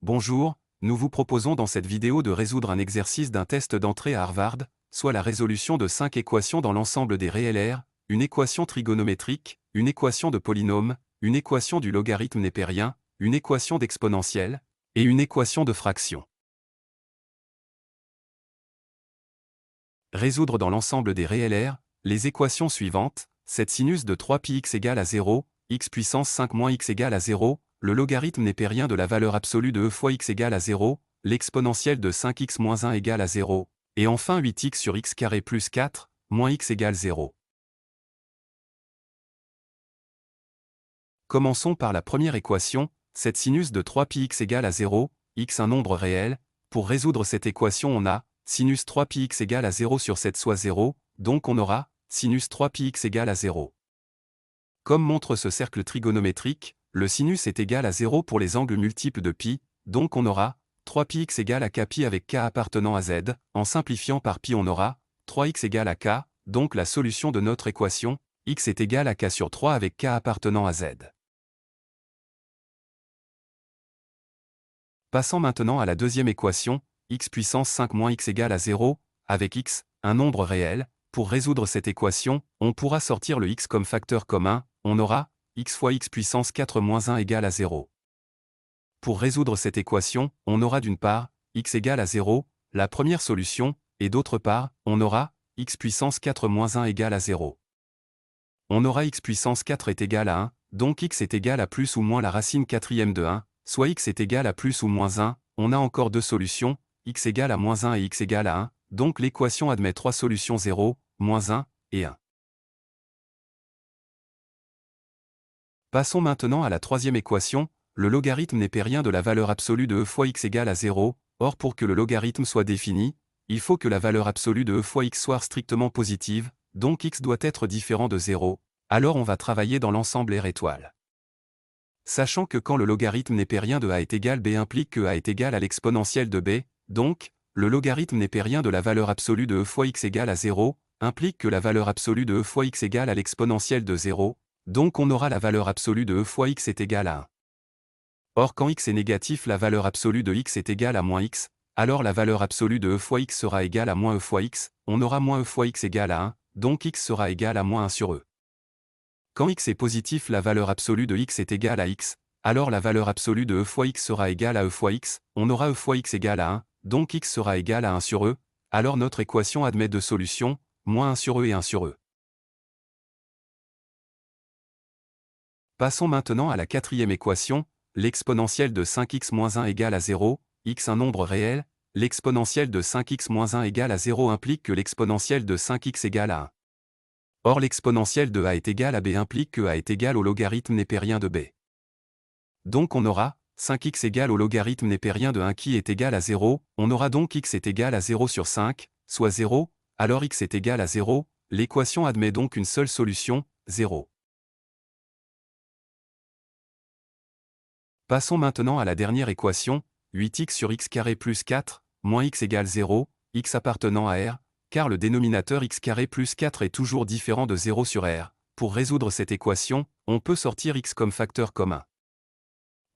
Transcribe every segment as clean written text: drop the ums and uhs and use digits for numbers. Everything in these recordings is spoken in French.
Bonjour, nous vous proposons dans cette vidéo de résoudre un exercice d'un test d'entrée à Harvard, soit la résolution de 5 équations dans l'ensemble des réels R, une équation trigonométrique, une équation de polynôme, une équation du logarithme népérien, une équation d'exponentielle, et une équation de fraction. Résoudre dans l'ensemble des réels R, les équations suivantes, cette sinus de 3πx égale à 0, x puissance 5 moins x égale à 0, le logarithme népérien de la valeur absolue de e fois x égale à 0, l'exponentielle de 5x moins 1 égale à 0, et enfin 8x sur x carré plus 4, moins x égale 0. Commençons par la première équation, cette sinus de 3πx égale à 0, x un nombre réel. Pour résoudre cette équation on a, sinus 3πx égale à 0 sur 7 soit 0, donc on aura, sinus 3πx égale à 0. Comme montre ce cercle trigonométrique, le sinus est égal à 0 pour les angles multiples de π, donc on aura 3πx égale à kπ avec k appartenant à z. En simplifiant par π on aura 3x égale à k, donc la solution de notre équation, x est égal à k sur 3 avec k appartenant à z. Passons maintenant à la deuxième équation, x puissance 5 moins x égale à 0, avec x, un nombre réel. Pour résoudre cette équation, on pourra sortir le x comme facteur commun, on aura x fois x puissance 4 moins 1 égale à 0. Pour résoudre cette équation, on aura d'une part, x égale à 0, la première solution, et d'autre part, on aura x puissance 4 moins 1 égale à 0. On aura x puissance 4 est égal à 1, donc x est égal à plus ou moins la racine quatrième de 1, soit x est égal à plus ou moins 1, on a encore deux solutions, x égale à moins 1 et x égale à 1, donc l'équation admet trois solutions 0, moins 1, et 1. Passons maintenant à la troisième équation, le logarithme népérien de la valeur absolue de e fois x égale à 0, or pour que le logarithme soit défini, il faut que la valeur absolue de e fois x soit strictement positive, donc x doit être différent de 0, alors on va travailler dans l'ensemble R étoile. Sachant que quand le logarithme népérien de a est égal b implique que a est égal à l'exponentielle de b, donc, le logarithme népérien de la valeur absolue de e fois x égale à 0, implique que la valeur absolue de e fois x égale à l'exponentielle de 0, donc on aura la valeur absolue de e fois x est égale à 1. Or quand x est négatif la valeur absolue de x est égale à moins x, alors la valeur absolue de e fois x sera égale à moins e fois x, on aura moins e fois x égale à 1, donc x sera égal à moins 1 sur e. Quand x est positif la valeur absolue de x est égale à x, alors la valeur absolue de e fois x sera égale à e fois x, on aura e fois x égale à 1, donc x sera égal à 1 sur e, alors notre équation admet deux solutions, moins 1 sur e et 1 sur e. Passons maintenant à la quatrième équation, l'exponentielle de 5x moins 1 égale à 0, x un nombre réel, l'exponentielle de 5x moins 1 égale à 0 implique que l'exponentielle de 5x égale à 1. Or l'exponentielle de a est égale à b implique que a est égal au logarithme népérien de b. Donc on aura 5x égale au logarithme népérien de 1 qui est égal à 0, on aura donc x est égal à 0 sur 5, soit 0, alors x est égal à 0, l'équation admet donc une seule solution, 0. Passons maintenant à la dernière équation, 8x sur x carré plus 4, moins x égale 0, x appartenant à R, car le dénominateur x carré plus 4 est toujours différent de 0 sur R. Pour résoudre cette équation, on peut sortir x comme facteur commun.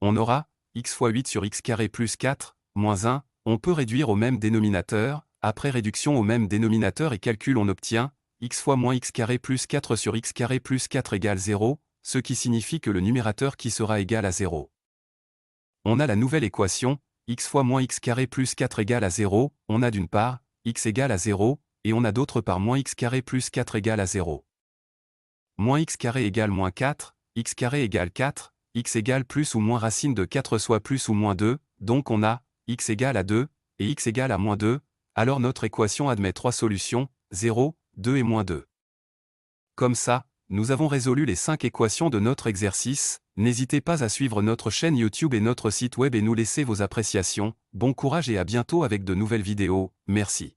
On aura x fois 8 sur x carré plus 4, moins 1, on peut réduire au même dénominateur, après réduction au même dénominateur et calcul on obtient x fois moins x carré plus 4 sur x carré plus 4 égale 0, ce qui signifie que le numérateur qui sera égal à 0. On a la nouvelle équation, x fois moins x carré plus 4 égale à 0, on a d'une part, x égale à 0, et on a d'autre part moins x carré plus 4 égale à 0. Moins x carré égale moins 4, x carré égale 4, x égale plus ou moins racine de 4 soit plus ou moins 2, donc on a x égale à 2, et x égale à moins 2, alors notre équation admet trois solutions, 0, 2 et moins 2. Comme ça, nous avons résolu les 5 équations de notre exercice. N'hésitez pas à suivre notre chaîne YouTube et notre site web et nous laisser vos appréciations. Bon courage et à bientôt avec de nouvelles vidéos. Merci.